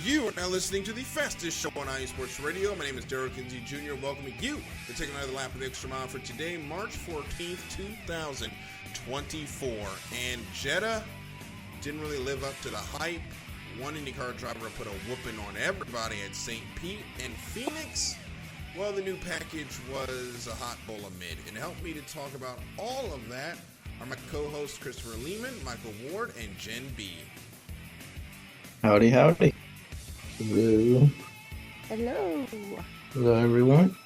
You are now listening to the fastest show on iSports Radio. My name is Derek Kinsey Jr. Welcoming you to take another lap of the extra mile for today, March 14th, 2024. And Jeddah didn't really live up to the hype. One IndyCar driver put a whooping on everybody at St. Pete. And Phoenix, well, the new package was a hot bowl of mid. And to help me to talk about all of that are my co-hosts Christopher Lehman, Michael Ward, and Jen B. Howdy, howdy. Hello. Hello. Hello, everyone.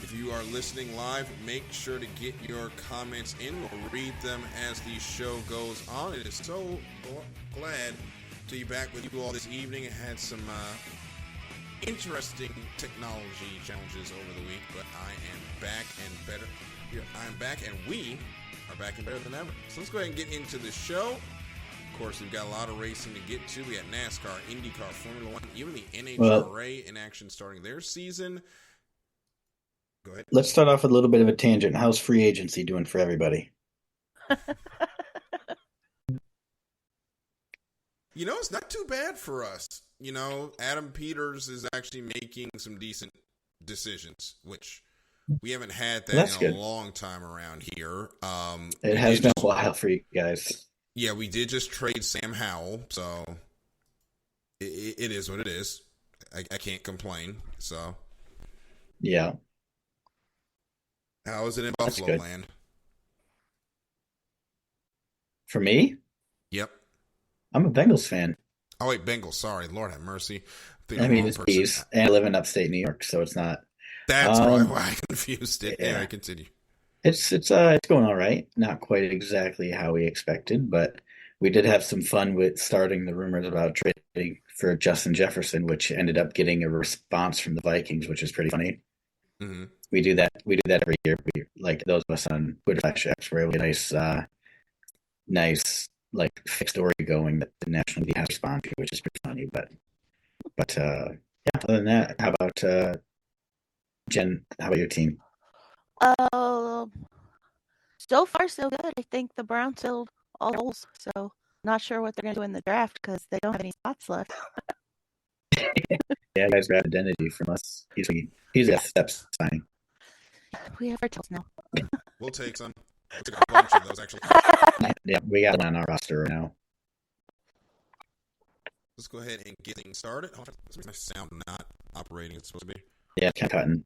If you are listening live, make sure to get your comments in. We'll read them as the show goes on. It is so glad to be back with you all this evening. I had some interesting technology challenges over the week, but I am back and better. I'm back, and we are back and better than ever. So let's go ahead and get into the show. Of course, we've got a lot of racing to get to. We got NASCAR, IndyCar, Formula One, even the NHRA in action starting their season. Go ahead. Let's start off with a little bit of a tangent. How's free agency doing for everybody? You know, it's not too bad for us. You know, Adam Peters is actually making some decent decisions, which we haven't had that in a long time around here. It has been a while for you guys. Yeah, we did just trade Sam Howell, so it is what it is. I can't complain. So, yeah. How is it in Buffalo land? For me? Yep. I'm a Bengals fan. Oh, wait, Bengals. Sorry. Lord have mercy. I mean, it's Bees, and I live in upstate New York, so it's not. That's probably why I confused it. Yeah, I continue. It's going all right. Not quite exactly how we expected, but we did have some fun with starting the rumors about trading for Justin Jefferson, which ended up getting a response from the Vikings, which is pretty funny. Mm-hmm. We do that every year. We, like those of us on Twitter X, we're able to get a nice like fake story going that the national media has responded to, which is pretty funny. But yeah. Other than that, how about Jen? How about your team? So far so good. I think the Browns filled all the holes, so not sure what they're going to do in the draft because they don't have any spots left. Yeah, you guys grab identity from us. He's a steps signing. We have our tails now. We'll take some. We'll take a bunch of those, actually. Yeah, we got one on our roster right now. Let's go ahead and get things started. My sound not operating. It's supposed to be. Yeah, cutting.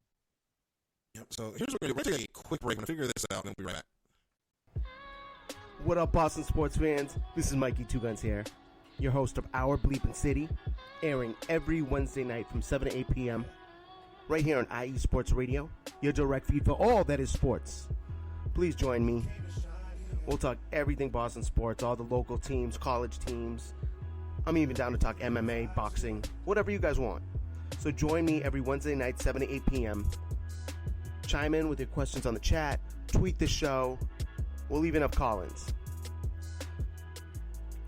Yep. So here's what we're going to do. We're going to take a quick break. I'm going to figure this out, and we'll be right back. What up, Boston sports fans? This is Mikey Two Guns here, your host of Our Bleepin' City, airing every Wednesday night from 7 to 8 p.m. right here on IE Sports Radio, your direct feed for all that is sports. Please join me. We'll talk everything Boston sports, all the local teams, college teams. I'm even down to talk MMA, boxing, whatever you guys want. So join me every Wednesday night, 7 to 8 p.m. Chime in with your questions on the chat, tweet the show. We'll even have call-ins.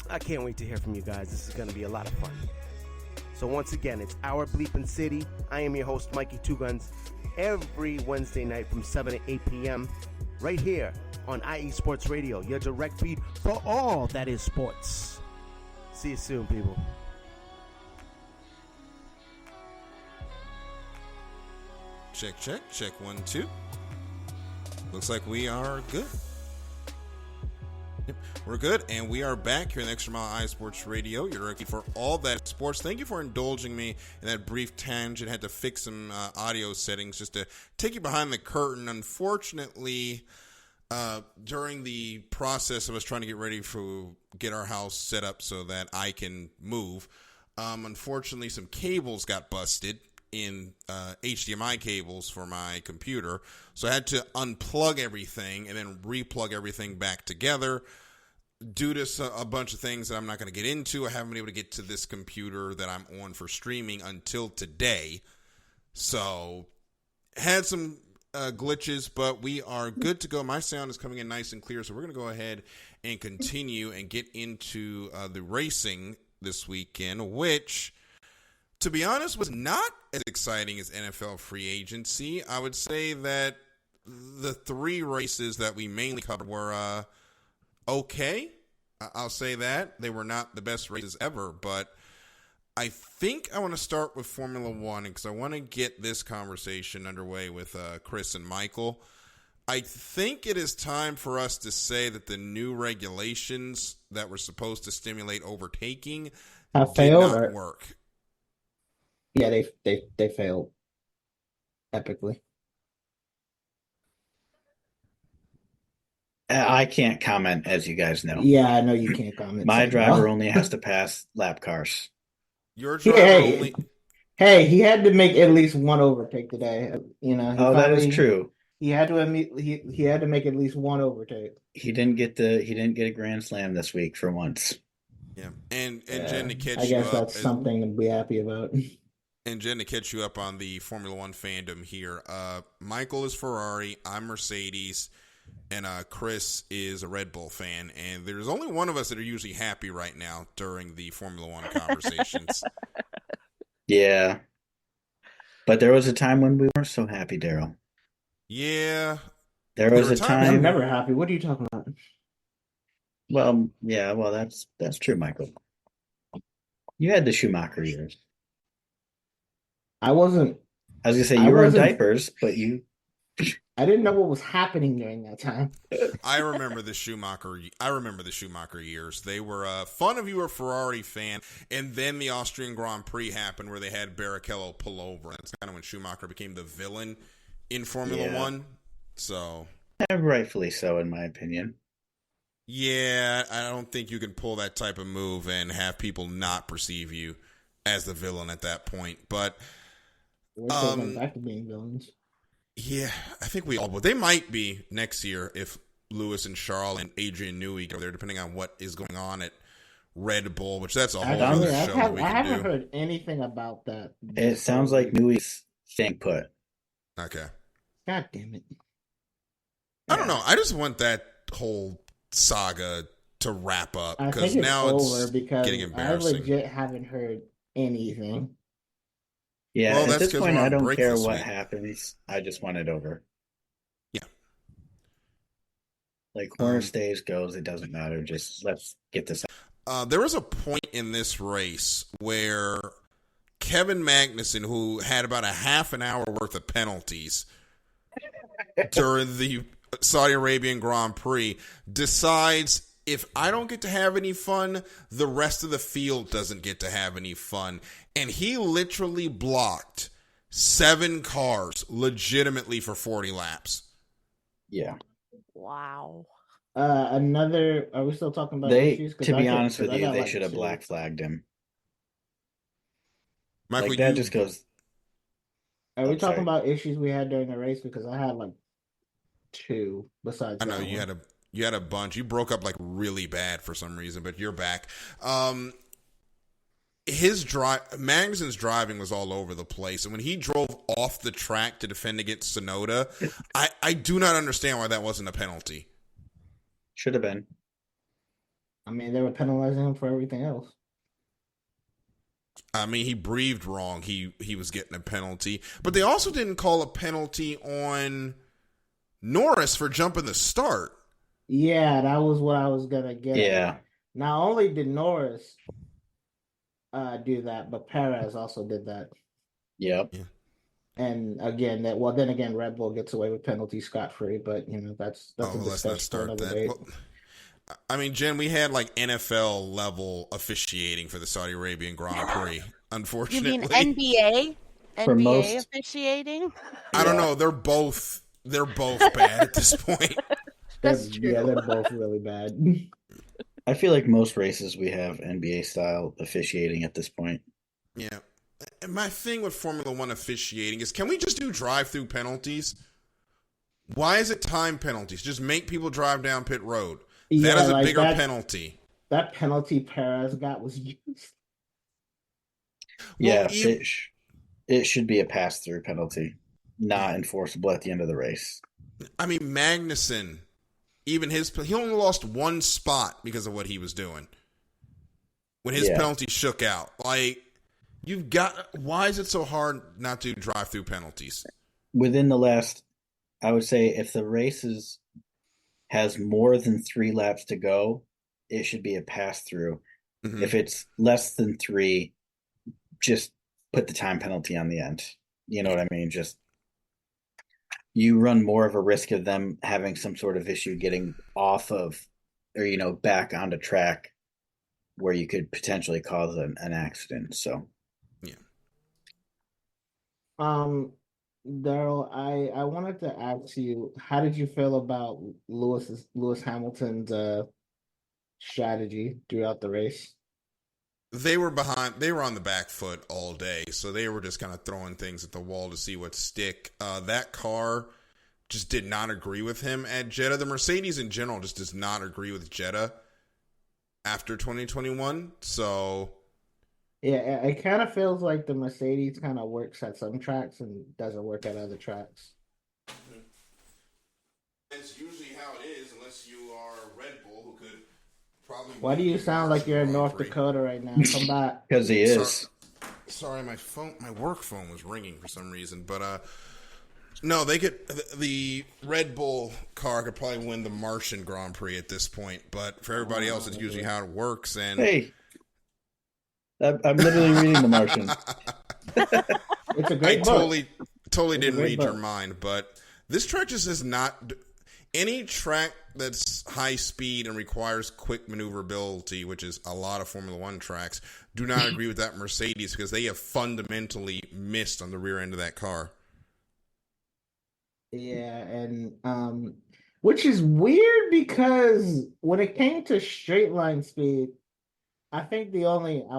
I can't wait to hear from you guys. This is going to be a lot of fun. So once again, it's Our Bleepin' City. I am your host, Mikey Two Guns, every Wednesday night from 7 to 8 p.m. right here on IE Sports Radio, your direct feed for all that is sports. See you soon, people. Check 1 2. Looks like we are good. Yep, we're good, and we are back here in the Extra Mile iSports Radio. You're rookie for all that sports. Thank you for indulging me in that brief tangent. Had to fix some audio settings just to take you behind the curtain. Unfortunately, during the process of us trying to get ready to get our house set up so that I can move, unfortunately, some cables got busted in HDMI cables for my computer. So I had to unplug everything and then replug everything back together. Due to a bunch of things that I'm not going to get into, I haven't been able to get to this computer that I'm on for streaming until today. So had some glitches, but we are good to go. My sound is coming in nice and clear, so we're going to go ahead and continue and get into the racing this weekend, which, to be honest, was not as exciting as NFL free agency. I would say that the three races that we mainly covered were okay. I'll say that. They were not the best races ever, but I think I want to start with Formula One because I want to get this conversation underway with Chris and Michael. I think it is time for us to say that the new regulations that were supposed to stimulate overtaking Have did failed, not or work. yeah, they failed epically. I can't comment, as you guys know. Yeah, I know you can't comment. My so driver well. only has to pass lap cars. Your driver Hey, only. hey, he had to make at least one overtake today. He Oh, that is finally true. he had to he had to make at least one overtake. He didn't get a grand slam this week for once. Yeah, and Yeah, Jen, to catch I you guess up, that's something to be happy about. and Jen, to catch you up on the Formula One fandom here. Michael is Ferrari, I'm Mercedes, and Chris is a Red Bull fan. And there's only one of us that are usually happy right now during the Formula One conversations. Yeah. But there was a time when we weren't so happy, Daryl. Yeah, There There was were a times I'm time. never happy. What are you talking about? Well, yeah, well, that's true, Michael. You had the Schumacher years. I wasn't. I was gonna say I you were in wasn't. diapers, but you. I didn't know what was happening during that time. I remember the Schumacher years. They were fun if you were a Ferrari fan, and then the Austrian Grand Prix happened where they had Barrichello pull over. That's kind of when Schumacher became the villain in Formula Yeah. One. So, Rightfully so, in my opinion. yeah, I don't think you can pull that type of move and have people not perceive you as the villain at that point. But We're still going back to being villains. yeah, I think we all would. They might be next year if Lewis and Charles and Adrian Newey go there, depending on what is going on at Red Bull, which that's a whole other Actually, show that we I can haven't do. heard anything about that. It sounds like Newey's staying put. Okay. God damn it. I don't know. I just want that whole saga to wrap up I because think it's now over it's because getting I embarrassing. legit haven't heard anything. Yeah, Well, at that's this 'cause point, we're on I don't break care this what week. happens. I just want it over. Yeah. Like corner stays goes, it doesn't matter. Just let's get this out. There was a point in this race where Kevin Magnussen, who had about a half an hour worth of penalties during the Saudi Arabian Grand Prix, decides if I don't get to have any fun, the rest of the field doesn't get to have any fun. And he literally blocked 7 cars legitimately for 40 laps. Yeah. Wow. Are we still talking about issues? To be honest with I you, got they like should have 2. black flagged him. Michael, Like that you just goes. Are we I'm talking sorry. about issues we had during the race? Because I had like 2 besides I know that you one. had a bunch. You broke up like really bad for some reason, but you're back. Magnussen's driving was all over the place, and when he drove off the track to defend against Sonoda, I do not understand why that wasn't a penalty. Should have been. I mean, they were penalizing him for everything else. I mean, he breathed wrong. He was getting a penalty, but they also didn't call a penalty on Norris for jumping the start. Yeah, that was what I was gonna get Yeah. at. Not only did Norris do that, but Perez also did that. Yep. Yeah. And again, then again, Red Bull gets away with penalties scot-free, but that's a Let's not discussion for start another that. day. Well, I mean, Jen, we had like NFL level officiating for the Saudi Arabian Grand Prix. You Unfortunately, mean NBA? For NBA most- officiating? I don't Yeah. know. They're both bad at this point. That's true. Yeah, they're both really bad. I feel like most races we have NBA style officiating at this point. Yeah. And my thing with Formula One officiating is, can we just do drive-through penalties? Why is it time penalties? Just make people drive down pit road. That is a like bigger penalty. That penalty Perez got was used. Yeah, Well, it should be a pass-through penalty, not enforceable at the end of the race. I mean, Magnussen, even he only lost 1 spot because of what he was doing when his penalty shook out. Like, why is it so hard not to drive through penalties? Within the last, I would say, if the race has more than 3 laps to go, it should be a pass-through. Mhm. If it's less than 3, just put the time penalty on the end. You know what I mean? Just you run more of a risk of them having some sort of issue getting off of or back onto track where you could potentially cause an accident. So Yeah. Daryl, I wanted to ask you, how did you feel about Lewis Hamilton's strategy throughout the race? They were behind. They were on the back foot all day, so they were just kind of throwing things at the wall to see what stick. That car just did not agree with him at Jeddah. The Mercedes in general just does not agree with Jeddah after 2021. So Yeah, it kind of feels like the Mercedes kind of works at some tracks and doesn't work at other tracks. that's usually how it is, unless you are Red Bull, who could probably. Why do you sound like you're in North Dakota right now? Come back. because he is. Sorry, my work phone was ringing for some reason, but no, they could. The Red Bull car could probably win the Martian Grand Prix at this point, but for everybody else, it's usually how it works. And Hey, I'm literally reading The Martian. It's a great I book. totally It's a didn't great read your book. mind, but this track just is not. Any track that's high speed and requires quick maneuverability, which is a lot of Formula One tracks, do not agree with that Mercedes because they have fundamentally missed on the rear end of that car. Yeah, and which is weird because when it came to straight line speed, I think I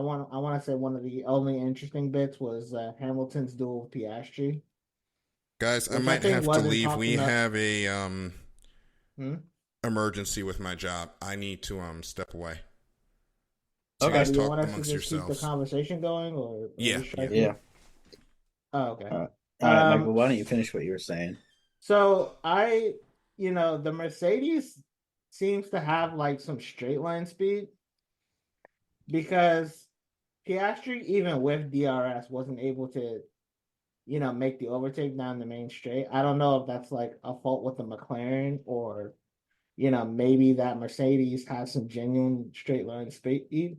want to say one of the only interesting bits was Hamilton's duel with Piastri, Guys, I which I might think have to wasn't leave. talked We enough. have a Hmm? emergency with my job. I need to step away. So Okay. you guys Do you talk want us to amongst just keep the yourselves. conversation going, or are Yeah, you yeah. striking? Yeah. Oh, okay. All right, Michael, Um, why don't you finish what you were saying? So the Mercedes seems to have like some straight line speed because Piastri, even with DRS, wasn't able to, make the overtake down the main straight. I don't know if that's like a fault with the McLaren or, maybe that Mercedes has some genuine straight line speed.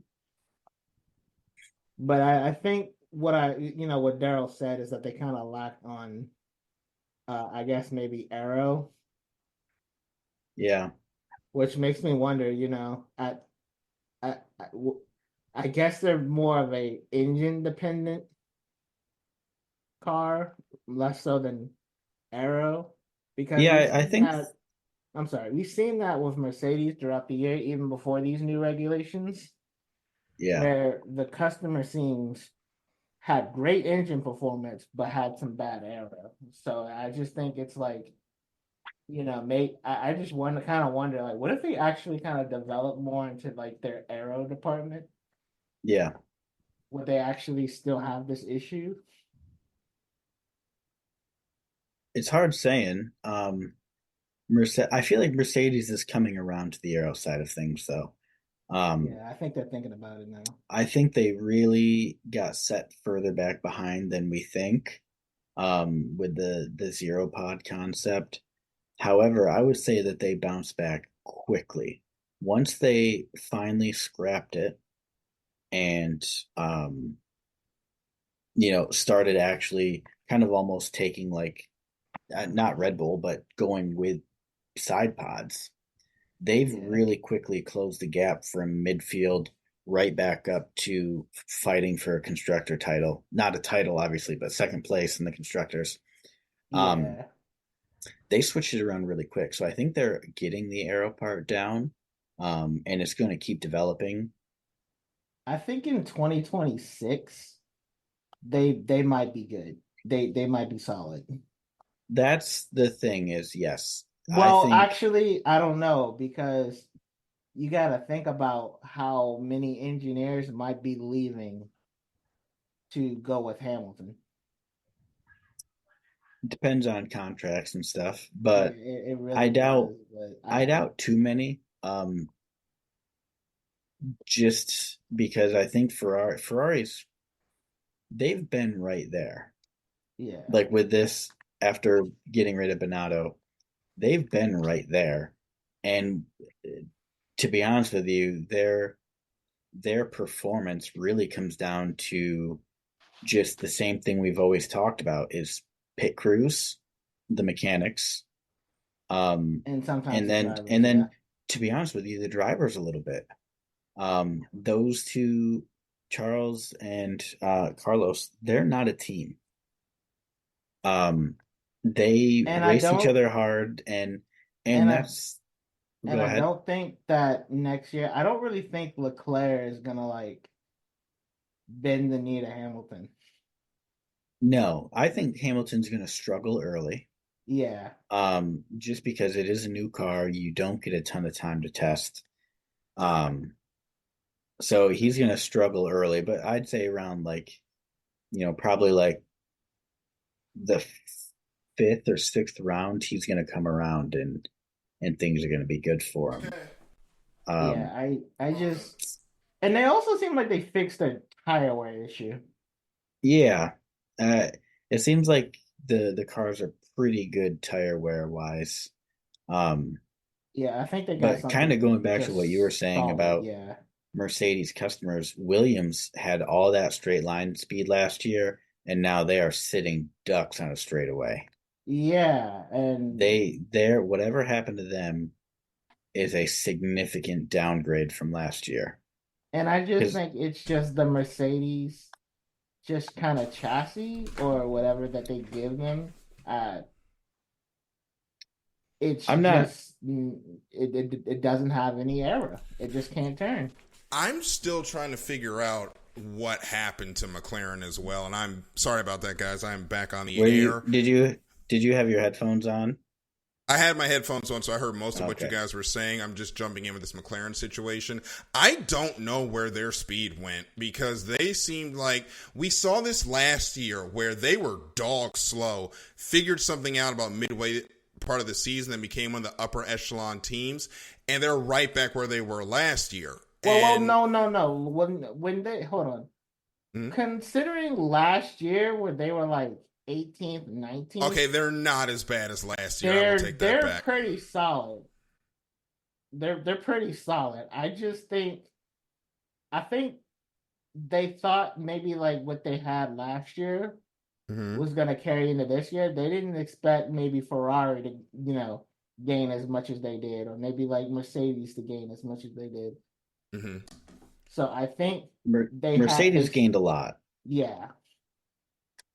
But I think what Daryl said is that they kind of lack on, I guess maybe aero, Yeah. which makes me wonder, I, I, I guess they're more of a engine dependent car, less so than aero, because Yeah, I think we've seen that with Mercedes throughout the year, even before these new regulations, yeah. where the customer seems had great engine performance but had some bad aero. So I just think it's like, I just wonder like what if they actually kind of develop more into like their aero department? Yeah. Would they actually still have this issue? It's hard saying. I feel like Mercedes is coming around to the aero side of things though. Yeah, I think they're thinking about it now. I think they really got set further back behind than we think with the zero pod concept. However, I would say that they bounced back quickly. Once they finally scrapped it and started actually kind of almost taking like not Red Bull, but going with side pods, they've Yeah. really quickly closed the gap from midfield right back up to fighting for a constructor title. Not a title, obviously, but second place in the constructors. Yeah. They switched it around really quick. So I think they're getting the aero part down, and it's going to keep developing. I think in 2026 they might be good. They might be solid. That's the thing is, yes, I Well, think actually, I don't know because you got to think about how many engineers might be leaving to go with Hamilton. it depends on contracts and stuff, Yeah, but it I really doubt does. But I doubt too many. Just because I think Ferrari's they've been right there. yeah, Like with this, after getting rid of Bonato, they've been right there. And to be honest with you, their performance really comes down to just the same thing we've always talked about is pit crews, the mechanics, And sometimes and the then drivers, yeah. to be honest with you, the drivers a little bit. Those two, Charles and Carlos, they're not a team. Um, they And I race each don't other hard, and and I that's and go I ahead. don't think that next year I don't really think Leclerc is gonna like bend the knee to Hamilton. No, I think Hamilton's going to struggle early. Yeah. Just because it is a new car, you don't get a ton of time to test. Um, so he's going to struggle early, but I'd say around like, probably like the fifth or sixth round, he's going to come around and things are going to be good for him. Yeah, I just and they also seem like they fixed their tire wear issue. Yeah, uh, it seems like the cars are pretty good tire wear wise. Um, Yeah, I think they got but kind something of going back to what you were just saying solid, about yeah. Mercedes customers, Williams had all that straight line speed last year, and now they are sitting ducks on a straightaway. Yeah, and They're whatever happened to them is a significant downgrade from last year. I just Because think it's just the Mercedes just kind of chassis or whatever that they give them. Uh it's I'm not just it doesn't have any error. It just can't turn. I'm still trying to figure out what happened to McLaren as well, and I'm sorry about that, guys. I'm back on the where air. did you have your headphones on? I had my headphones on, so I heard most of what you Okay. guys were saying. I'm just jumping in with this McLaren situation. I don't know where their speed went because they seemed like we saw this last year where they were dog slow, figured something out about midway part of the season, and became one of the upper echelon teams, and they're right back where they were last year. Well, And no. When they hold on. hmm? Considering last year where they were like 18th, 19th, Okay, they're not as bad as last year. I will take that they're back. pretty solid. They're pretty solid. I think they thought maybe like what they had last year Mm-hmm. was gonna carry into this year. They didn't expect maybe Ferrari to, gain as much as they did, or maybe like Mercedes to gain as much as they did. Mm-hmm. So I think Mercedes gained a lot. yeah.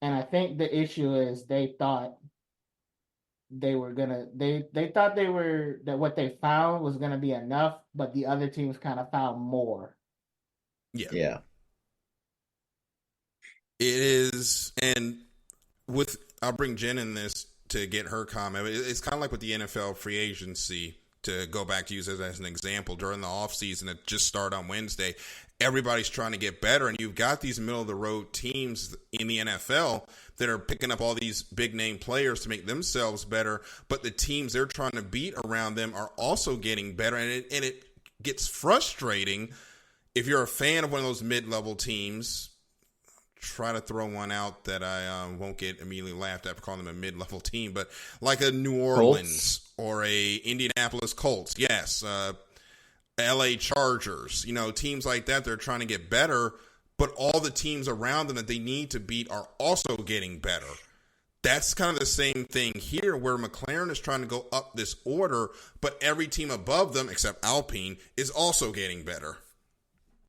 And I think the issue is they thought they thought that what they found was gonna be enough, but the other teams kind of found more. Yeah. Yeah. It is, and I'll bring Jen in this to get her comment. It's kind of like with the NFL free agency, to go back to use as an example. During the offseason that just started on Wednesday, everybody's trying to get better, and you've got these middle-of-the-road teams in the NFL that are picking up all these big-name players to make themselves better, but the teams they're trying to beat around them are also getting better, and it gets frustrating if you're a fan of one of those mid-level teams. Try to throw one out that I won't get immediately laughed at for calling them a mid-level team, but like a New Orleans Colts? or a Indianapolis Colts, yes, LA Chargers, teams like that. They're trying to get better, but all the teams around them that they need to beat are also getting better. That's kind of the same thing here, where McLaren is trying to go up this order, but every team above them, except Alpine, is also getting better.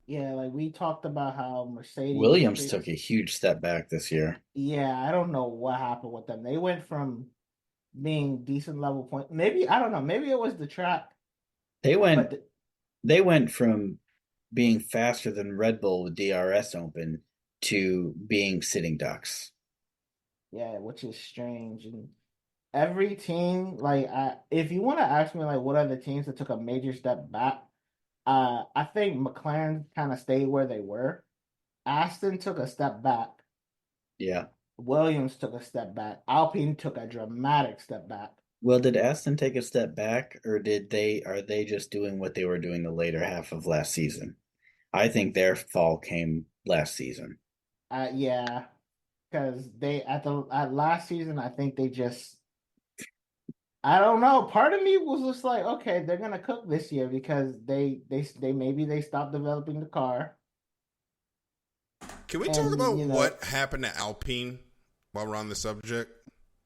Yeah, like we talked about how Williams took a huge step back this year. Yeah, I don't know what happened with them. They went from being decent level point. Maybe I don't know. Maybe it was the track. They went from being faster than Red Bull with DRS open to being sitting ducks. Yeah, which is strange. And every team, like, if you want to ask me, like, what are the teams that took a major step back? I think McLaren kind of stayed where they were. Aston took a step back. Yeah. Williams took a step back. Alpine took a dramatic step back. Well, did Aston take a step back, or are they just doing what they were doing the later half of last season? I think their fall came last season. Yeah, because they at last season, I think they just I don't know. Part of me was just like, okay, they're gonna cook this year because they maybe they stopped developing the car. Can we talk about what happened to Alpine while we're on the subject?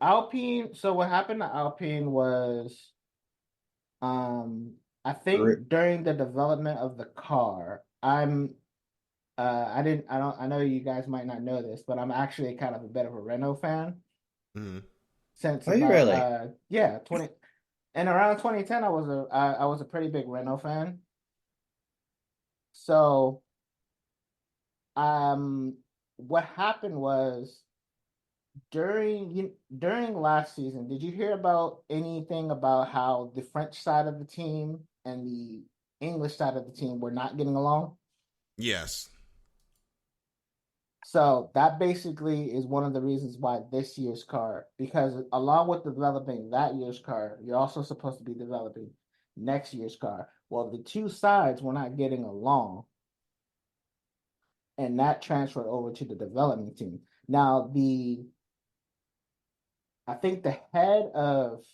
Alpine. So what happened to Alpine was, I think during the development of the car, I know you guys might not know this, but I'm actually kind of a bit of a Renault fan. Mm-hmm. Since Are you really? And around 2010, I was a pretty big Renault fan. So, what happened was during last season, did you hear about anything about how the French side of the team and the English side of the team were not getting along? Yes. So that basically is one of the reasons why this year's car, because along with developing that year's car, you're also supposed to be developing next year's car. Well, the two sides were not getting along, and that transferred over to the development team. Now, I think the head of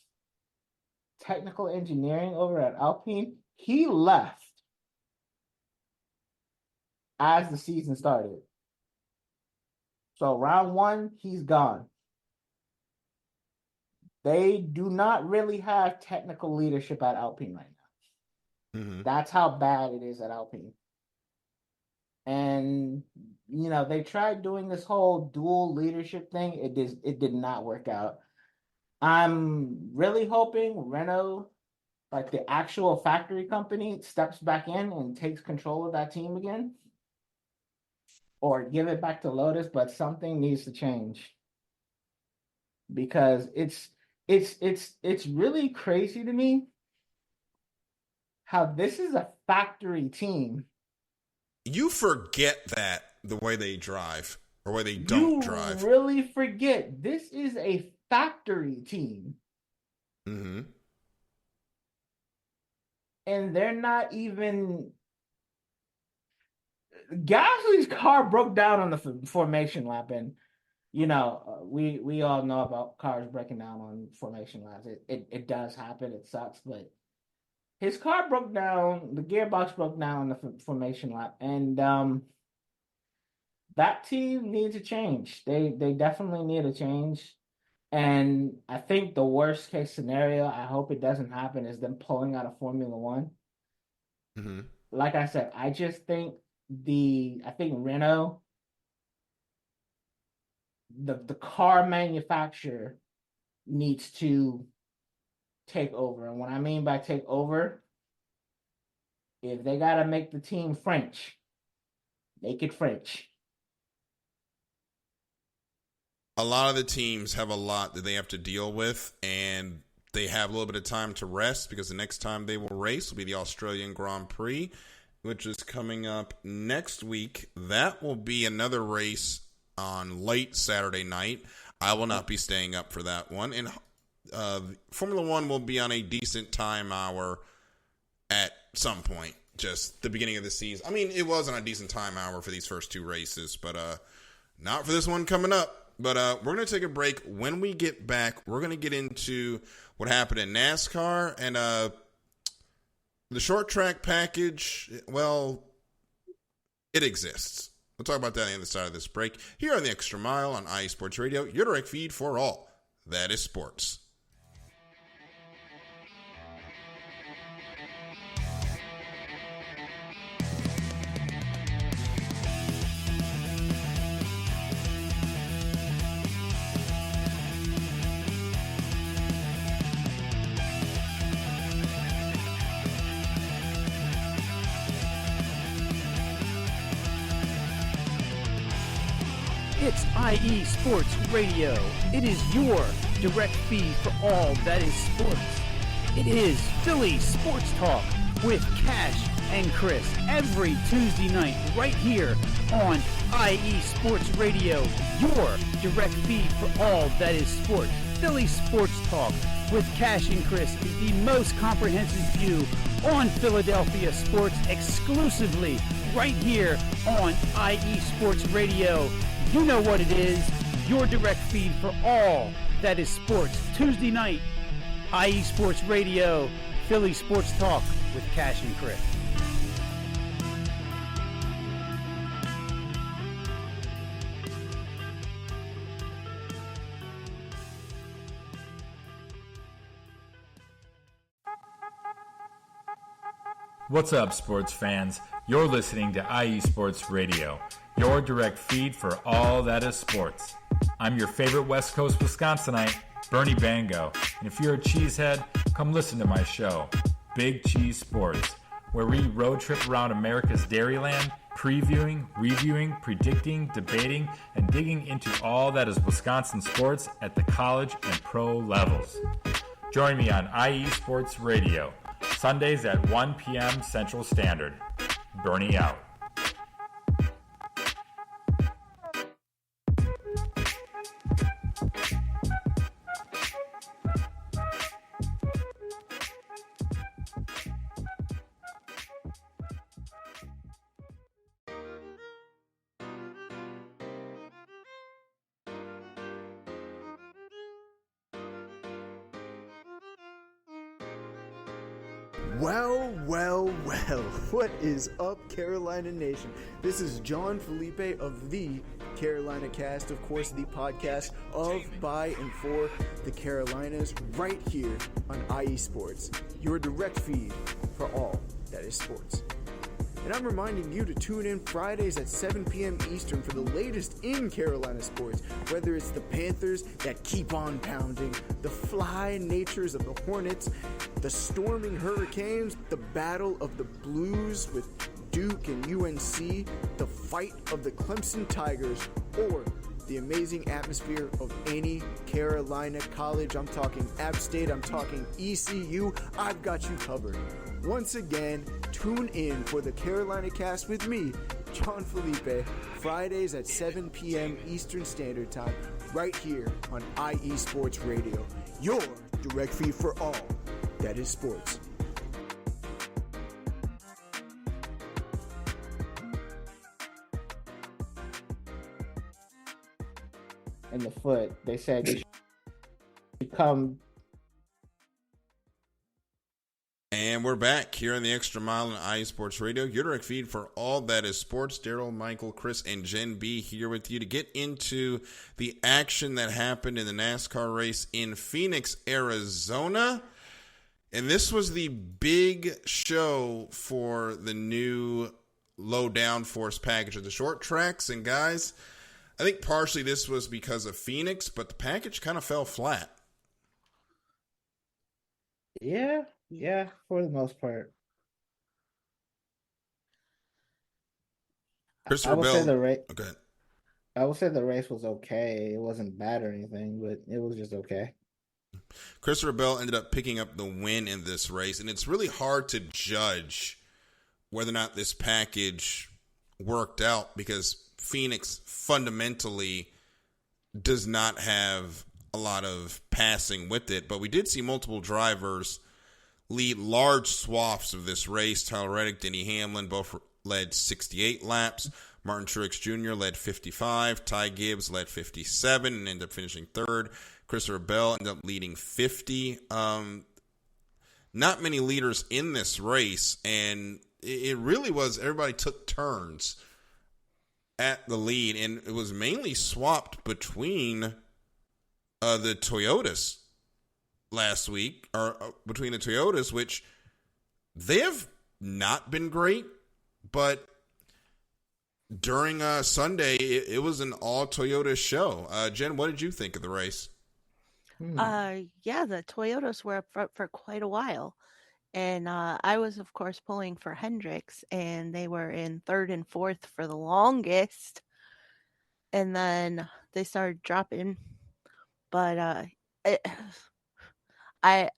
technical engineering over at Alpine, he left as the season started. So round one, he's gone. They do not really have technical leadership at Alpine right now. Mm-hmm. That's how bad it is at Alpine. And they tried doing this whole dual leadership thing. It did not work out. I'm really hoping Renault, like the actual factory company, steps back in and takes control of that team again. Or give it back to Lotus, but something needs to change. Because it's really crazy to me how this is a factory team. You forget that the way they drive or way they don't drive. You really forget this is a factory team. Mm-hmm. And they're not even... Gasly's car broke down on the formation lap, and we all know about cars breaking down on formation laps. It does happen. It sucks, but his car broke down. The gearbox broke down on the formation lap, and that team needs a change. They definitely need a change, and I think the worst case scenario, I hope it doesn't happen, is them pulling out of Formula One. Mm-hmm. Like I said, I just think Renault, the car manufacturer, needs to take over. And what I mean by take over, if they gotta make the team French, make it French. A lot of the teams have a lot that they have to deal with, and they have a little bit of time to rest because the next time they will race will be the Australian Grand Prix, which is coming up next week. That will be another race on late Saturday night. I will not be staying up for that one. And Formula One will be on a decent time hour at some point, just the beginning of the season. I mean, it was on a decent time hour for these first two races, but not for this one coming up. But we're going to take a break. When we get back, we're going to get into what happened in NASCAR and the short track package. Well, it exists. We'll talk about that on the other side of this break. Here on the Extra Mile on IE Sports Radio, your direct feed for all that is sports. It's IE Sports Radio. It is your direct feed for all that is sports. It is Philly Sports Talk with Cash and Chris every Tuesday night right here on IE Sports Radio, your direct feed for all that is sports. Philly Sports Talk with Cash and Chris is the most comprehensive view on Philadelphia sports exclusively right here on IE Sports Radio. You know what it is, your direct feed for all that is sports. Tuesday night, IE Sports Radio, Philly Sports Talk with Cash and Chris. What's up, sports fans? You're listening to IE Sports Radio, your direct feed for all that is sports. I'm your favorite West Coast Wisconsinite, Bernie Bango, and if you're a cheesehead, come listen to my show, Big Cheese Sports, where we road trip around America's Dairyland, previewing, reviewing, predicting, debating, and digging into all that is Wisconsin sports at the college and pro levels. Join me on IE Sports Radio, Sundays at 1 p.m. Central Standard. Bernie out. Well, what is up, Carolina Nation? This is John Felipe of the Carolina Cast, of course, the podcast of, by, and for the Carolinas, right here on IE Sports, your direct feed for all that is sports. And I'm reminding you to tune in Fridays at 7 p.m. Eastern for the latest in Carolina sports, whether it's the Panthers that keep on pounding, the fly natures of the Hornets, the storming Hurricanes, the battle of the Blues with Duke and UNC, the fight of the Clemson Tigers, or the amazing atmosphere of any Carolina college. I'm talking App State, I'm talking ECU. I've got you covered. Once again, tune in for the Carolina Cast with me, John Felipe, Fridays at 7 p.m. Eastern Standard Time, right here on IE Sports Radio, your direct feed for all that is sports. In the foot, they said you should come. And we're back here on the Extra Mile on IE Sports Radio, your direct feed for all that is sports. Daryl, Michael, Chris, and Jen B here with you to get into the action that happened in the NASCAR race in Phoenix, Arizona. And this was the big show for the new low downforce package of the short tracks. And guys, I think partially this was because of Phoenix, but the package kind of fell flat. Yeah, for the most part. Christopher I would Bell. say the race. Okay. I would say the race was okay. It wasn't bad or anything, but it was just okay. Christopher Bell ended up picking up the win in this race, and it's really hard to judge whether or not this package worked out because Phoenix fundamentally does not have a lot of passing with it, but we did see multiple drivers lead large swaths of this race. Tyler Reddick, Denny Hamlin both led 68 laps. Martin Truex Jr. led 55. Ty Gibbs led 57 and ended up finishing third. Christopher Bell ended up leading 50. Not many leaders in this race, and it really was everybody took turns at the lead, and it was mainly swapped between the Toyotas last week, or between the Toyotas, which they have not been great, but during Sunday, it was an all Toyota show. Jen, what did you think of the race? Yeah, the Toyotas were up front for quite a while. And I was, of course, pulling for Hendricks, and they were in third and fourth for the longest. And then they started dropping. But I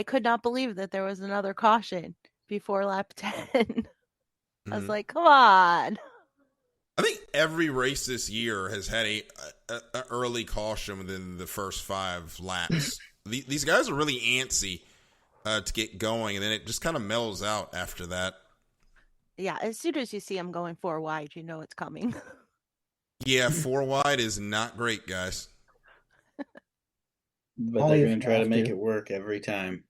could not believe that there was another caution before lap 10. I was like, come on. I think every race this year has had a early caution within the first 5 laps. These guys are really antsy to get going, and then it just kind of mellows out after that. Yeah, as soon as you see them going 4 wide, you know it's coming. Yeah, 4 wide is not great, guys. But Only they're if going you to try to have make to. it work every time.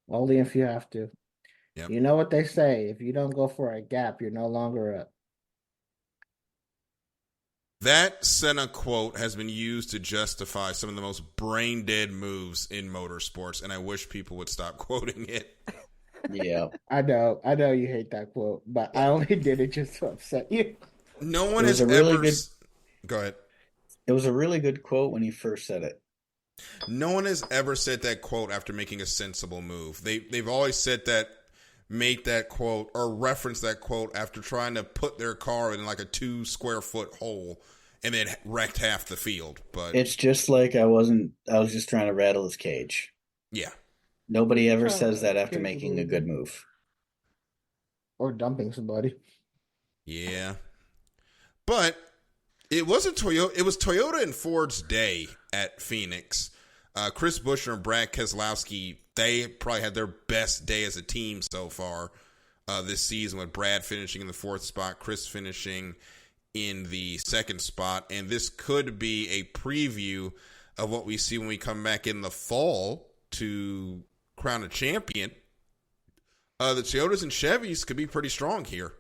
Only if you have to. Yep. You know what they say, if you don't go for a gap, you're no longer up. That Senna quote has been used to justify some of the most brain-dead moves in motorsports, and I wish people would stop quoting it. Yeah. I know you hate that quote, but I only did it just to upset you. No one It was has a really ever. good Go ahead. it was a really good quote when he first said it. No one has ever said that quote after making a sensible move. They've always said that, made that quote or referenced that quote after trying to put their car in like a 2 square foot hole and then wrecked half the field. But It's just like I was just trying to rattle his cage. yeah, Nobody ever Trying to says that rattle his after cage a making a little good bit. move. Or dumping somebody. yeah. But it wasn't Toyota. It was Toyota and Ford's day at Phoenix. Chris Buescher and Brad Keselowski, they probably had their best day as a team so far this season, with Brad finishing in the 4th spot, Chris finishing in the 2nd spot. And this could be a preview of what we see when we come back in the fall to crown a champion. The Toyotas and Chevys could be pretty strong here.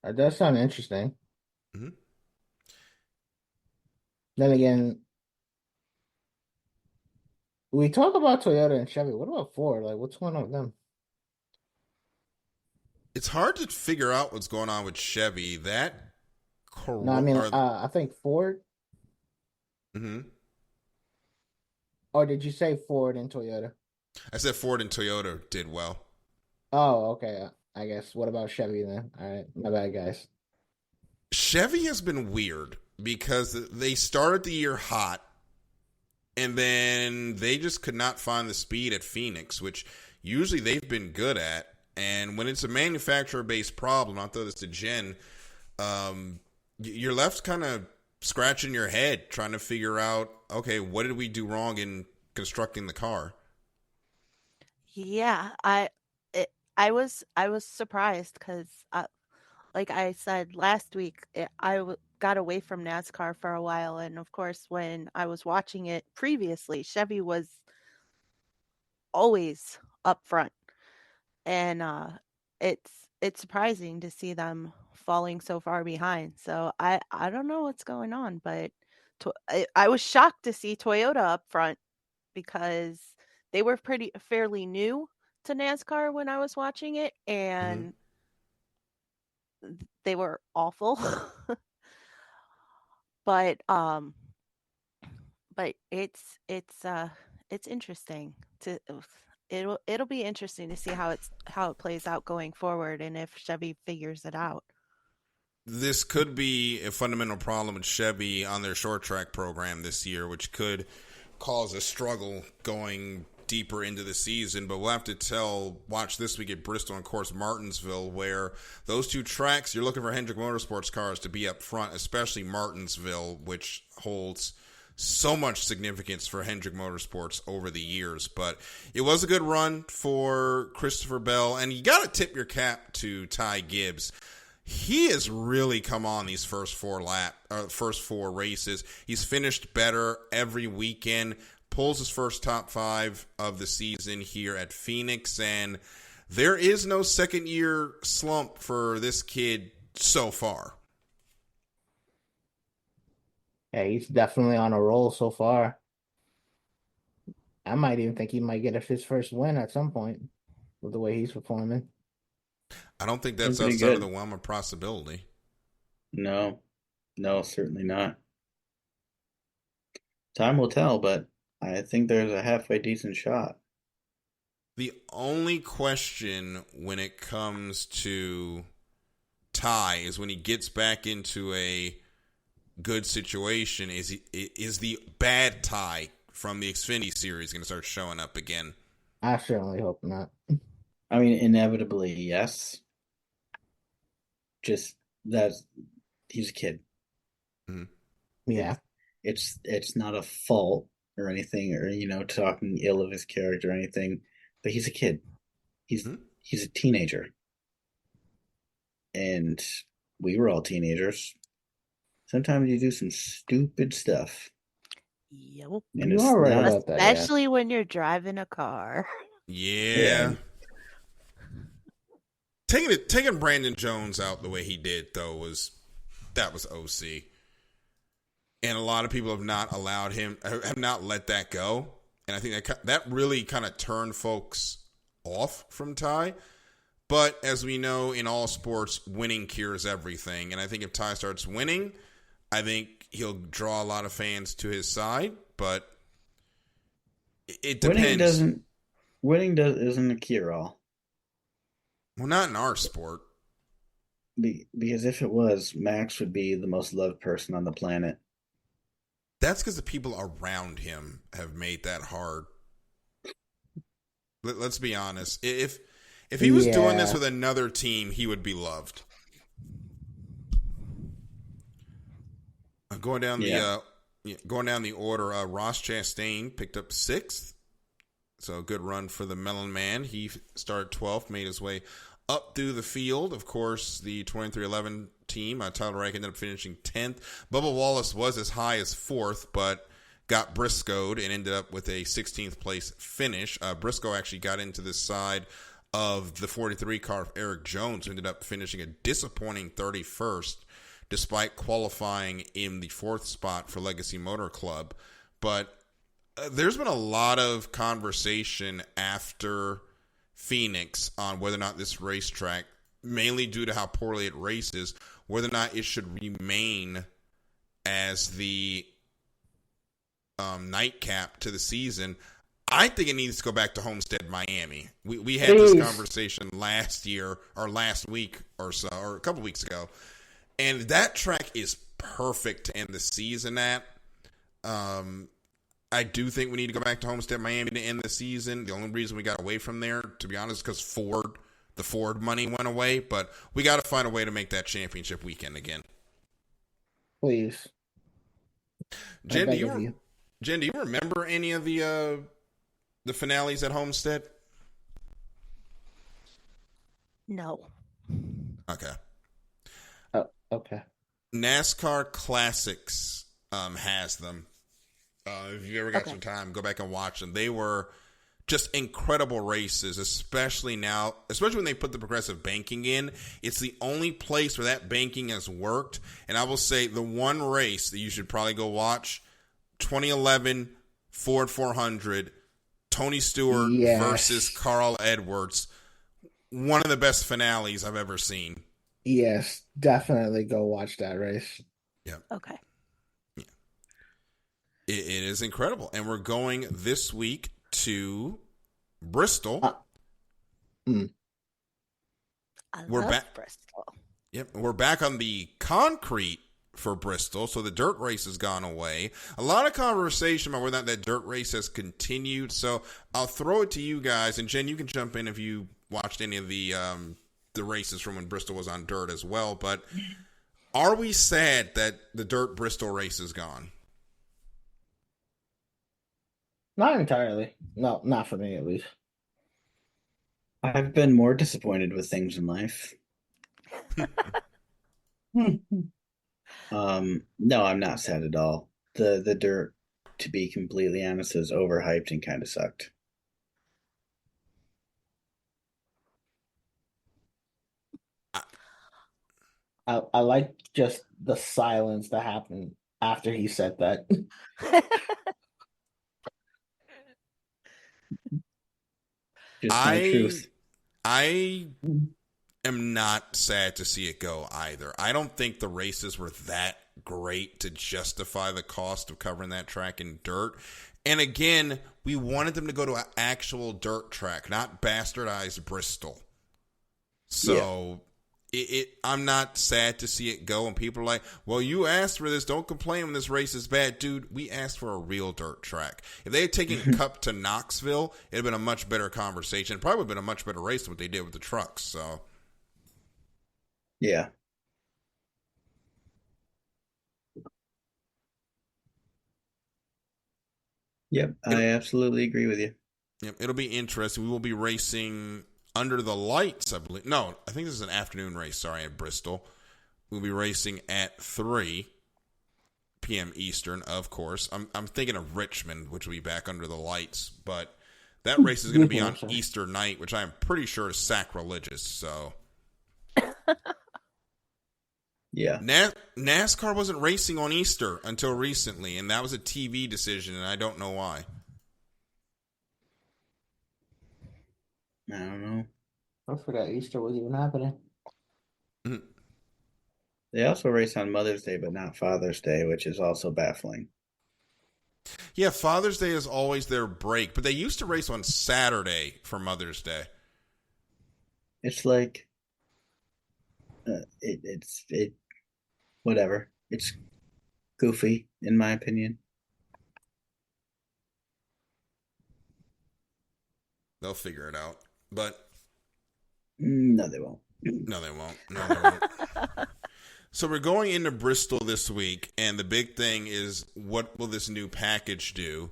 That does sound interesting. Mm-hmm. Then again, we talk about Toyota and Chevy. What about Ford? Like, what's going on with them? It's hard to figure out what's going on with Chevy. No, I mean, I think Ford. Mm-hmm. Or did you say Ford and Toyota? I said Ford and Toyota did well. Oh, okay. I guess. What about Chevy then? All right, my bad, guys. Chevy has been weird because they started the year hot, and then they just could not find the speed at Phoenix, which usually they've been good at. And when it's a manufacturer-based problem, I'll throw this to Jen, you're left kind of scratching your head trying to figure out, okay, what did we do wrong in constructing the car? Yeah, I was surprised because, like I said last week, got away from NASCAR for a while, and of course, when I was watching it previously, Chevy was always up front, and it's surprising to see them falling so far behind. So I don't know what's going on, but I was shocked to see Toyota up front because they were fairly new to NASCAR when I was watching it, and they were awful. but it's interesting to it'll be interesting to see how it plays out going forward, and if Chevy figures it out. This could be a fundamental problem with Chevy on their short track program this year, which could cause a struggle going deeper into the season. But we'll have to watch this week at Bristol and, of course, Martinsville, where those two tracks, you're looking for Hendrick Motorsports cars to be up front, especially Martinsville, which holds so much significance for Hendrick Motorsports over the years. But it was a good run for Christopher Bell, and you got to tip your cap to Ty Gibbs. He has really come on these first four races. He's finished better every weekend, pulls his first top 5 of the season here at Phoenix, and there is no second-year slump for this kid so far. Yeah, he's definitely on a roll so far. I might even think he might get his first win at some point with the way he's performing. I don't think that's outside of the realm of possibility. No, certainly not. Time will tell, but I think there's a halfway decent shot. The only question when it comes to Ty is when he gets back into a good situation, is the bad Ty from the Xfinity series going to start showing up again? I certainly hope not. I mean, inevitably, yes. Just that he's a kid. Mm-hmm. Yeah. It's not a fault or anything, or talking ill of his character or anything, but he's a kid. He's a teenager. And we were all teenagers. Sometimes you do some stupid stuff. Yep. And You are right about that. Especially when you're driving a car. Yeah. Taking Brandon Jones out the way he did, though, was OC. And a lot of people have not let that go. And I think that really kind of turned folks off from Ty. But as we know, in all sports, winning cures everything. And I think if Ty starts winning, I think he'll draw a lot of fans to his side. But it depends. Winning isn't a cure-all. Well, not in our sport. Because if it was, Max would be the most loved person on the planet. That's because the people around him have made that hard. Let's be honest. If he was doing this with another team, he would be loved. Going down the order, Ross Chastain picked up 6th. So a good run for the Melon Man. He started 12th, made his way up through the field. Of course, the 2311 team, Tyler Reddick ended up finishing 10th. Bubba Wallace was as high as 4th, but got Briscoed and ended up with a 16th place finish. Briscoe actually got into the side of the 43 car of Eric Jones, who ended up finishing a disappointing 31st, despite qualifying in the 4th spot for Legacy Motor Club. But there's been a lot of conversation after Phoenix on whether or not this racetrack, mainly due to how poorly it races, whether or not it should remain as the nightcap to the season. I think it needs to go back to Homestead, Miami. We had this conversation last year or last week or so, or a couple weeks ago, and that track is perfect to end the season at. I do think we need to go back to Homestead, Miami to end the season. The only reason we got away from there, to be honest, is because the Ford money went away. But we got to find a way to make that championship weekend again. Please. Jen, do you remember any of the finales at Homestead? No. Okay. Okay. NASCAR Classics has them. If you ever got some time, go back and watch them. They were just incredible races, especially when they put the progressive banking in. It's the only place where that banking has worked. And I will say the one race that you should probably go watch, 2011 Ford 400, Tony Stewart versus Carl Edwards. One of the best finales I've ever seen. Yes, definitely go watch that race. Yeah. Okay. It is incredible. And we're going this week to Bristol. I love Bristol. Yep. We're back on the concrete for Bristol, so the dirt race has gone away. A lot of conversation about whether or not that dirt race has continued. So I'll throw it to you guys. And Jen, you can jump in if you watched any of the races from when Bristol was on dirt as well. But are we sad that the dirt Bristol race is gone? Not entirely. No, not for me at least. I've been more disappointed with things in life. No, I'm not sad at all. The dirt, to be completely honest, is overhyped and kind of sucked. I like just the silence that happened after he said that. Just my truth. I am not sad to see it go either. I don't think the races were that great to justify the cost of covering that track in dirt. And again, we wanted them to go to an actual dirt track, not bastardized Bristol. So I'm not sad to see it go. And people are like, well, you asked for this. Don't complain when this race is bad. Dude, we asked for a real dirt track. If they had taken Cup to Knoxville, it would have been a much better conversation. It probably would have been a much better race than what they did with the trucks. So, yeah. Yep, I absolutely agree with you. Yep, it'll be interesting. We will be racing under the lights, I believe. No, I think this is an afternoon race, sorry, at Bristol. We'll be racing at 3 p.m. Eastern, of course. I'm thinking of Richmond, which will be back under the lights. But that race is going to be on Easter night, which I'm pretty sure is sacrilegious. So Yeah. NASCAR wasn't racing on Easter until recently, and that was a TV decision, and I don't know why. I don't know. I forgot Easter was even happening. Mhm. They also race on Mother's Day, but not Father's Day, which is also baffling. Yeah, Father's Day is always their break, but they used to race on Saturday for Mother's Day. It's like, whatever. It's goofy, in my opinion. They'll figure it out, but No, they won't. no, they won't. No, they won't. So we're going into Bristol this week, and the big thing is, what will this new package do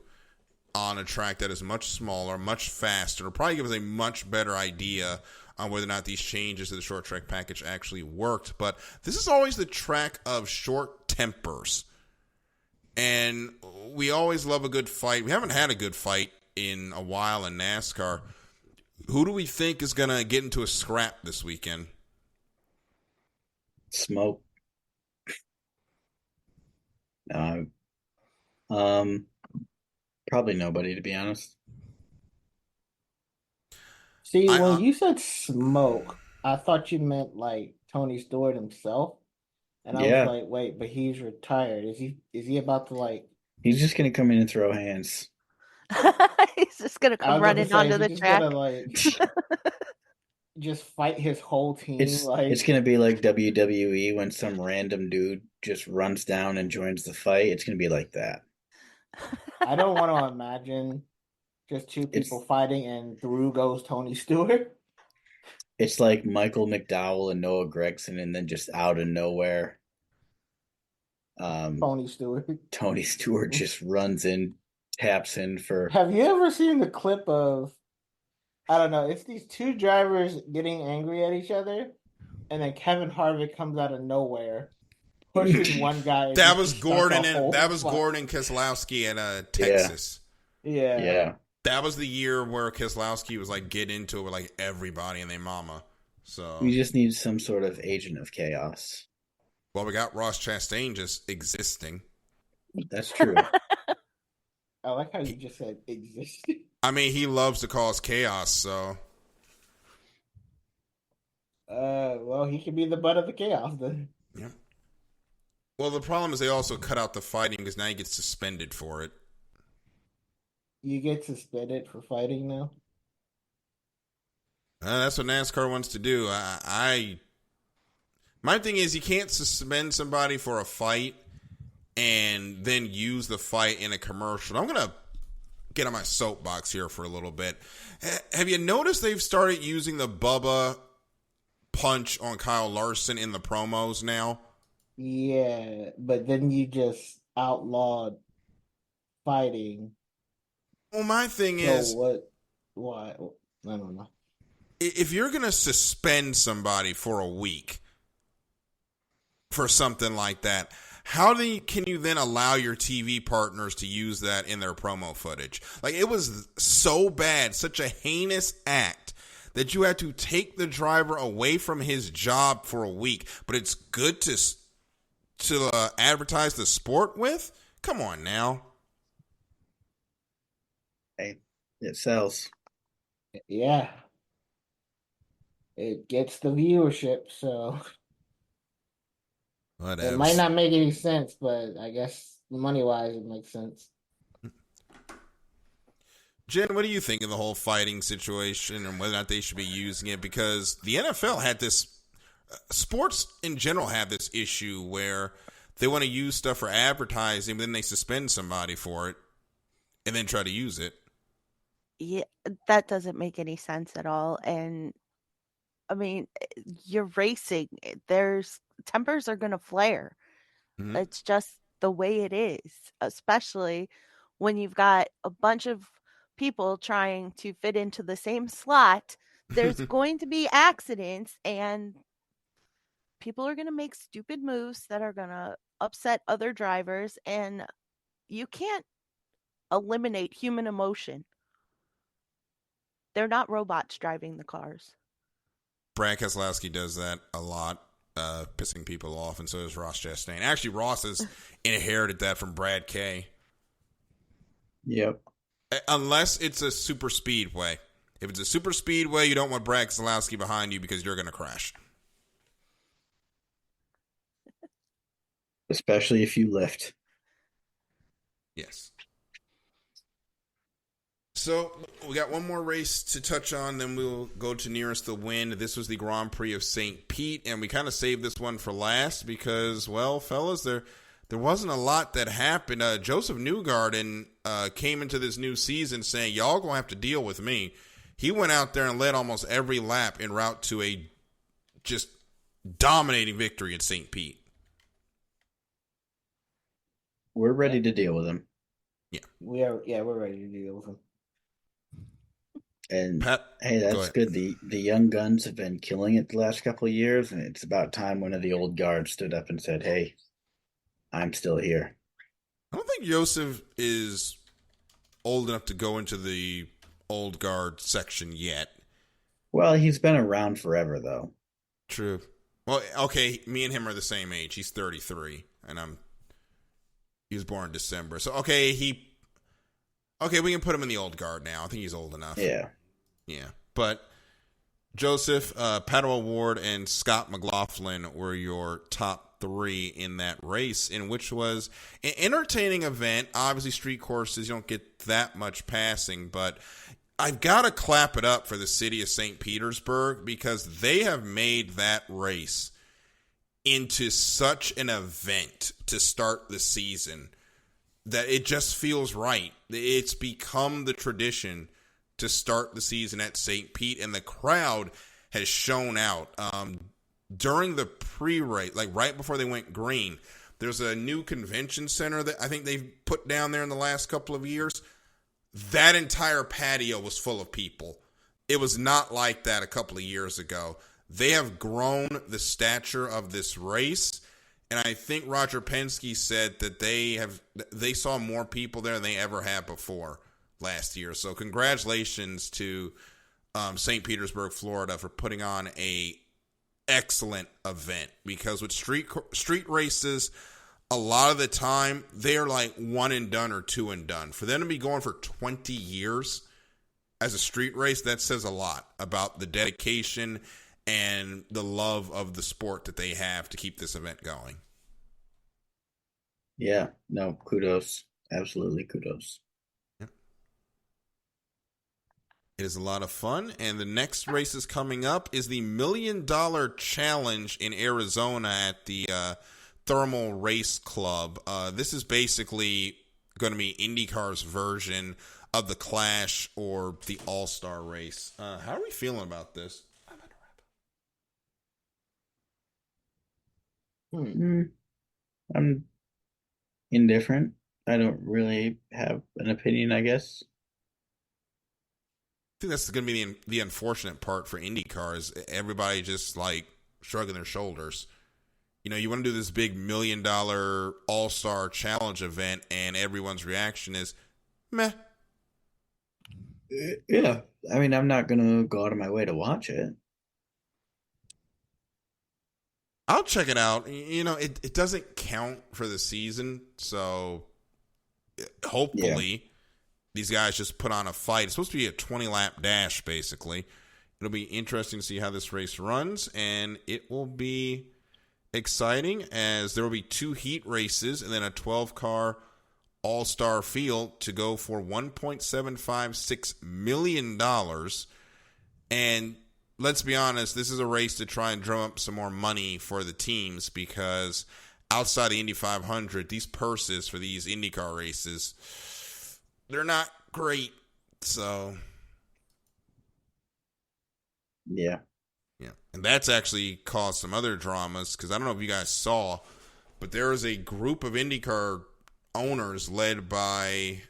on a track that is much smaller, much faster? It'll probably give us a much better idea on whether or not these changes to the short track package actually worked. But this is always the track of short tempers. And we always love a good fight. We haven't had a good fight in a while in NASCAR. Who do we think is going to get into a scrap this weekend? Smoke. Probably nobody, to be honest. See, when you said smoke, I thought you meant like Tony Stewart himself, and I was like, wait, but he's retired. Is he about to like? He's just gonna come in and throw hands. He's just gonna come running onto the track. Gonna, like, just fight his whole team. It's gonna be like WWE when some random dude just runs down and joins the fight. It's gonna be like that. I don't want to imagine just two people fighting and through goes Tony Stewart. It's like Michael McDowell and Noah Gregson, and then just out of nowhere, Tony Stewart just runs in, taps in for. Have you ever seen the clip of? I don't know. It's these two drivers getting angry at each other, and then Kevin Harvick comes out of nowhere, pushes one guy. That was Gordon Keselowski at Texas. Yeah. That was the year where Keselowski was like get into it with like everybody and their mama. So we just need some sort of agent of chaos. Well, we got Ross Chastain just existing. That's true. I like how you just said existing. I mean, he loves to cause chaos, so. Well, he could be the butt of the chaos then. Yeah. Well, the problem is they also cut out the fighting because now he gets suspended for it. You get suspended for fighting now? That's what NASCAR wants to do. My thing is you can't suspend somebody for a fight and then use the fight in a commercial. I'm going to get on my soapbox here for a little bit. Have you noticed they've started using the Bubba punch on Kyle Larson in the promos now? Yeah, but then you just outlawed fighting. Well, my thing is... Why? I don't know. If you're going to suspend somebody for a week for something like that, how can you then allow your TV partners to use that in their promo footage? Like, it was so bad, such a heinous act, that you had to take the driver away from his job for a week, but it's good to advertise the sport with? Come on now. Hey, it sells. Yeah. It gets the viewership, so... Whatever. It might not make any sense, but I guess money-wise it makes sense. Jen, what do you think of the whole fighting situation and whether or not they should be using it? Because the NFL had this, sports in general have this issue where they want to use stuff for advertising, but then they suspend somebody for it and then try to use it. Yeah, that doesn't make any sense at all. And I mean, you're racing. Tempers are going to flare. Mm-hmm. It's just the way it is, especially when you've got a bunch of people trying to fit into the same slot. There's going to be accidents and people are going to make stupid moves that are going to upset other drivers, and you can't eliminate human emotion. They're not robots driving the cars. Brad Keselowski does that a lot. pissing people off, and so does Ross Chastain. Actually, Ross has inherited that from Brad Kay. Yep. Unless it's a super speedway. If it's a super speedway, you don't want Brad Keselowski behind you because you're going to crash. Especially if you lift. Yes. So we got one more race to touch on, then we'll go to nearest the win. This was the Grand Prix of St. Pete, and we kind of saved this one for last because, well, fellas, there wasn't a lot that happened. Joseph Newgarden came into this new season saying, y'all going to have to deal with me. He went out there and led almost every lap en route to a just dominating victory in St. Pete. We're ready to deal with him. Yeah. We're ready to deal with him. And Pat, hey, that's good. The young guns have been killing it the last couple of years, and it's about time one of the old guard stood up and said, hey, I'm still here. I don't think Joseph is old enough to go into the old guard section yet. Well, he's been around forever, though. True. Well, okay, me and him are the same age. He's 33, and he was born in December. So, okay, we can put him in the old guard now. I think he's old enough. Yeah. Yeah. But Joseph, Pato O'Ward, and Scott McLaughlin were your top three in that race, in which was an entertaining event. Obviously, street courses, you don't get that much passing, but I've got to clap it up for the city of St. Petersburg because they have made that race into such an event to start the season that it just feels right. It's become the tradition to start the season at St. Pete, and the crowd has shown out. During the pre-race, like right before they went green, there's a new convention center that I think they've put down there in the last couple of years. That entire patio was full of people. It was not like that a couple of years ago. They have grown the stature of this race, and I think Roger Penske said that they saw more people there than they ever had before last year. So congratulations to St. Petersburg, Florida, for putting on a excellent event, because with street races, a lot of the time they're like one and done or two and done. For them to be going for 20 years as a street race, that says a lot about the dedication and the love of the sport that they have to keep this event going. Yeah, no, kudos. Absolutely kudos. It is a lot of fun, and the next race is coming up is the $1 Million Challenge in Arizona at the Thermal Race Club. This is basically going to be IndyCar's version of the Clash or the All-Star race. How are we feeling about this? I'm indifferent. I don't really have an opinion, I guess. I think that's going to be the unfortunate part for IndyCar is everybody just like shrugging their shoulders. You know, you want to do this big $1 million all-star challenge event, and everyone's reaction is, meh. Yeah. I mean, I'm not going to go out of my way to watch it. I'll check it out. You know, it doesn't count for the season, so hopefully these guys just put on a fight. It's supposed to be a 20-lap dash, basically. It'll be interesting to see how this race runs, and it will be exciting as there will be 2 heat races and then a 12-car all-star field to go for $1.756 million. And let's be honest, this is a race to try and drum up some more money for the teams, because outside the Indy 500, these purses for these IndyCar races, they're not great. So, yeah. And that's actually caused some other dramas, because I don't know if you guys saw, but there is a group of IndyCar owners led by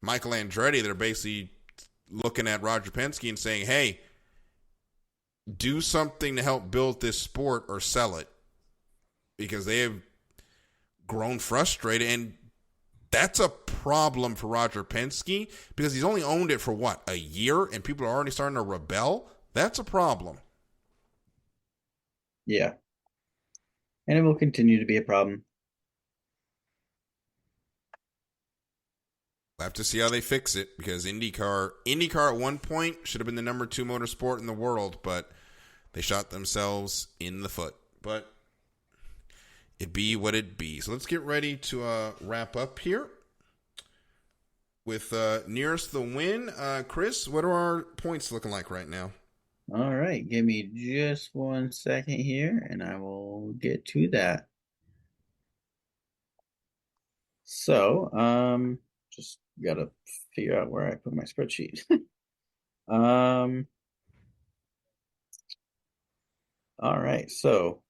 Michael Andretti that are basically looking at Roger Penske and saying, hey, do something to help build this sport or sell it, because they have grown frustrated. And that's a problem for Roger Penske, because he's only owned it for, a year, and people are already starting to rebel? That's a problem. Yeah. And it will continue to be a problem. We'll have to see how they fix it, because IndyCar at one point should have been the number 2 motorsport in the world, but they shot themselves in the foot. But it be what it be. So let's get ready to wrap up here with nearest the win. Chris, what are our points looking like right now? All right, give me just 1 second here, and I will get to that. So, just gotta figure out where I put my spreadsheet. All right, so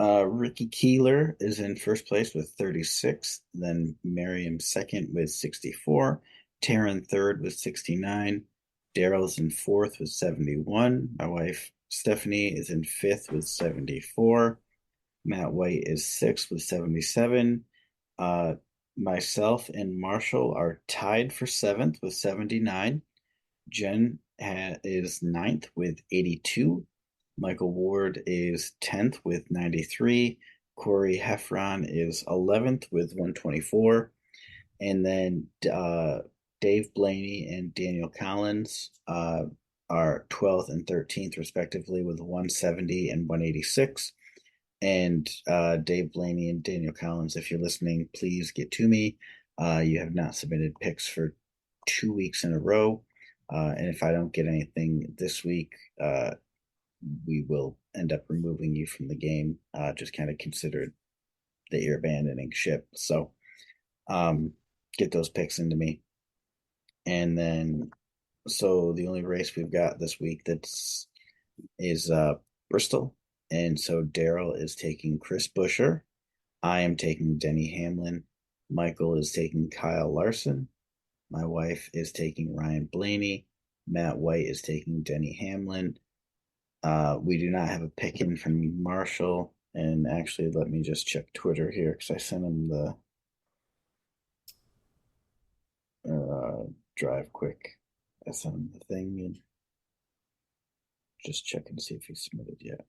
Ricky Keeler is in first place with 36, then Miriam second with 64, Taryn third with 69, Daryl's in fourth with 71, my wife Stephanie is in fifth with 74, Matt White is sixth with 77, myself and Marshall are tied for seventh with 79, Jen is ninth with 82, Michael Ward is 10th with 93. Corey Heffron is 11th with 124. And then Dave Blaney and Daniel Collins are 12th and 13th, respectively, with 170 and 186. And Dave Blaney and Daniel Collins, if you're listening, please get to me. You have not submitted picks for 2 weeks in a row. And if I don't get anything this week, we will end up removing you from the game. Just kind of consider that you're abandoning ship. So get those picks into me. And then, so the only race we've got this week is Bristol. And so Daryl is taking Chris Buescher. I am taking Denny Hamlin. Michael is taking Kyle Larson. My wife is taking Ryan Blaney. Matt White is taking Denny Hamlin. We do not have a pick in from Marshall. And actually, let me just check Twitter here, because I sent him the drive quick. I sent him the thing, and just check and see if he submitted yet.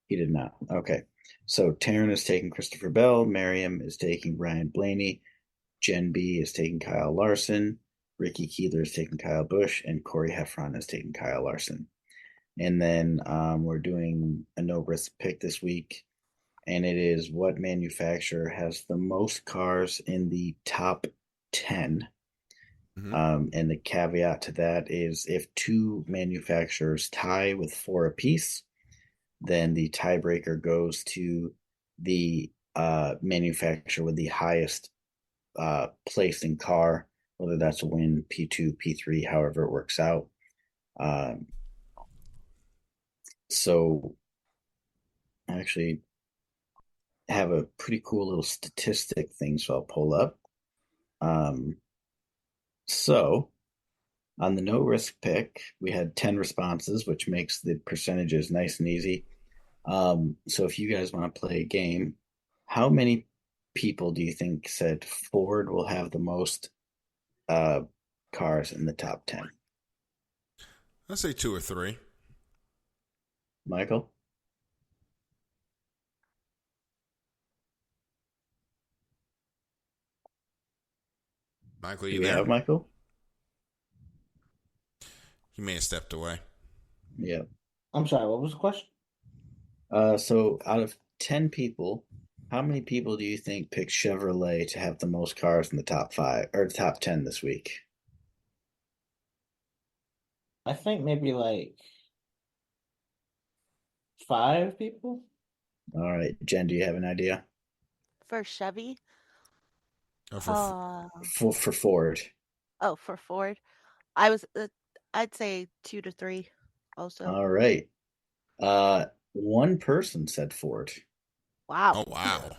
He did not. Okay. So Taryn is taking Christopher Bell. Miriam is taking Ryan Blaney. Jen B is taking Kyle Larson. Ricky Keeler is taking Kyle Busch, and Corey Heffron is taking Kyle Larson. And then we're doing a no-risk pick this week, and it is what manufacturer has the most cars in the top 10. Mm-hmm. And the caveat to that is if 2 manufacturers tie with 4 apiece, then the tiebreaker goes to the manufacturer with the highest placing car, whether that's a win, P2, P3, however it works out. So I actually have a pretty cool little statistic thing, so I'll pull up. So on the no risk pick, we had 10 responses, which makes the percentages nice and easy. So if you guys want to play a game, how many people do you think said Ford will have the most cars in the top 10? I'd say 2 or 3. Michael? Michael, you there? Have Michael? He may have stepped away. Yeah. I'm sorry, what was the question? So out of 10 people, how many people do you think picked Chevrolet to have the most cars in the top 5 or top 10 this week? I think maybe like 5 people. All right, Jen, do you have an idea? For Chevy? Oh, for Ford. Oh, for Ford? I'd say 2 to 3 also. All right. One person said Ford. Wow. Oh, wow.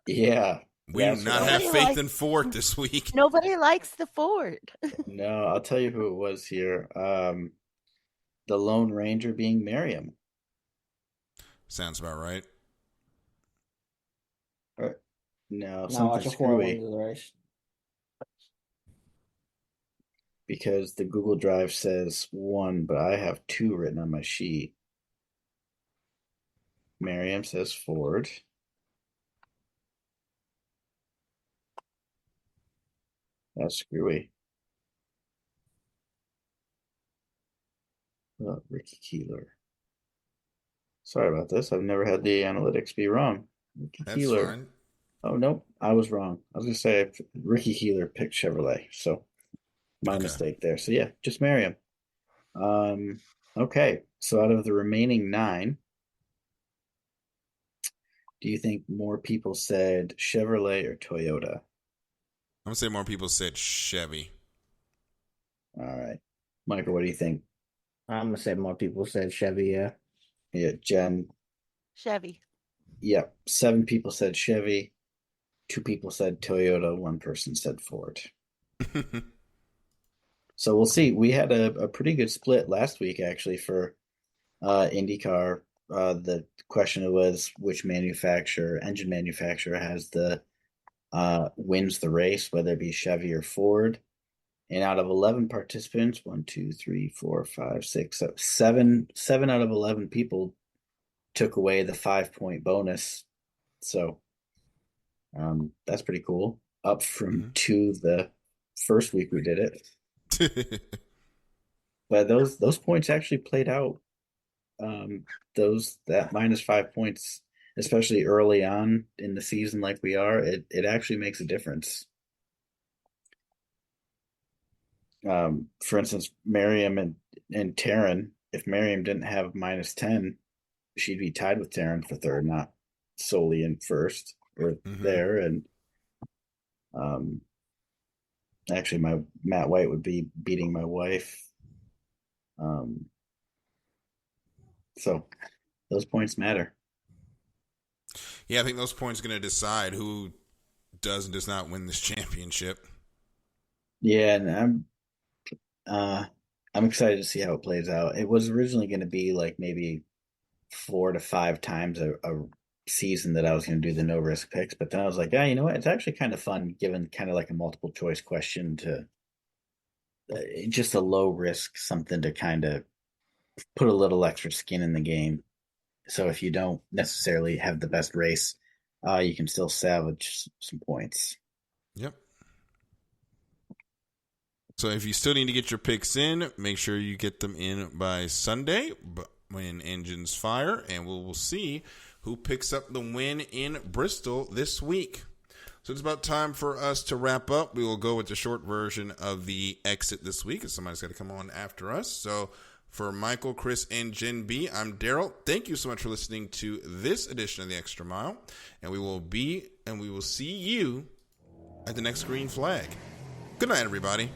Yeah. We do not have faith in Ford this week. Nobody likes the Ford. No, I'll tell you who it was here. The Lone Ranger being Miriam. Sounds about right. No, Now something watch a Ford screwy. win the race. because the Google Drive says 1, but I have 2 written on my sheet. Miriam says Ford. That's screwy. Oh, Ricky Keeler. Sorry about this. I've never had the analytics be wrong. Ricky That's Keeler. fine. Oh, nope. I was wrong. I was going to say Ricky Keeler picked Chevrolet. So my mistake there. So yeah, just Miriam. Okay. So out of the remaining 9, do you think more people said Chevrolet or Toyota? I'm going to say more people said Chevy. All right. Michael, what do you think? I'm gonna say more people said Chevy. Yeah. Yeah, Jen. Chevy. Yep. 7 people said Chevy. 2 people said Toyota. 1 person said Ford. So we'll see. We had a pretty good split last week, actually, for IndyCar. The question was which engine manufacturer has the wins the race, whether it be Chevy or Ford. And out of 11 participants, 1, 2, 3, 4, 5, 6, 7 out of 11 people took away the 5-point bonus. So that's pretty cool. Up from 2 the first week we did it. But those points actually played out. That minus 5 points, especially early on in the season like we are, it actually makes a difference. For instance, Miriam and Taryn, if Miriam didn't have minus 10, she'd be tied with Taryn for third, not solely in first or there. And actually, my Matt White would be beating my wife. So those points matter. Yeah, I think those points are going to decide who does and does not win this championship. Yeah, and I'm excited to see how it plays out. It was originally going to be like maybe 4 to 5 times a season that I was going to do the no risk picks, but then I was like, yeah, you know what? It's actually kind of fun given kind of like a multiple choice question to just a low risk, something to kind of put a little extra skin in the game. So if you don't necessarily have the best race, you can still salvage some points. Yep. So if you still need to get your picks in, make sure you get them in by Sunday when engines fire, and we'll see who picks up the win in Bristol this week. So it's about time for us to wrap up. We will go with the short version of the exit this week, because somebody's got to come on after us. So for Michael, Chris, and Jen B, I'm Daryl. Thank you so much for listening to this edition of The Extra Mile, and we will see you at the next green flag. Good night, everybody.